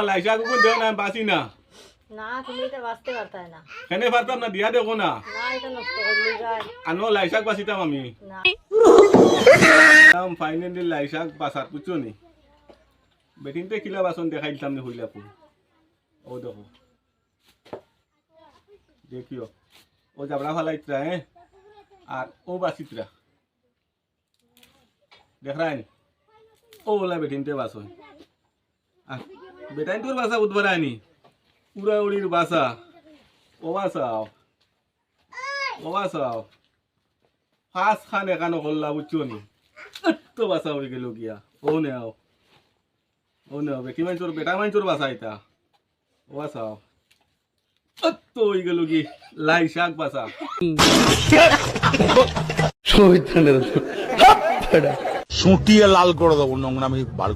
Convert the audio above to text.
লাই শাক কোন দেও না বাসি না না তুমি এটা বাঁচতে পারতাই না। কেনে পারতাম না দিয়া দেখো না না এটা নষ্ট করলে যায় আনো লাই শাক বাসিতাম আমি না। ফাইনালি লাই শাক বাসার বুঝছো নি বেটিনতে কিলা বাসন দেখাই দিতাম নি হইলা পুরো ও দেখো দেখিও ও জাবড়া ফালাইতরা আর ও বাসিতরা দেখ রাইন ও বলা বেটিনতে বাসন আর বেটাইন তোর বাসা বুধবার আনি উড়া উড়ির বাসা ও বাসাও ফাঁস খান এখানো করলা বুঝছো নি তো বাসা হয়ে গেল গিয়া ও নেও বেটি মাঞ্চোর বেটা মাঞ্চোর বাসা এটা ও বাসাও তো হয়ে গেল কি লাই শাক বাসা সুটিয়ে লাল করে দেবো নোংরামি বার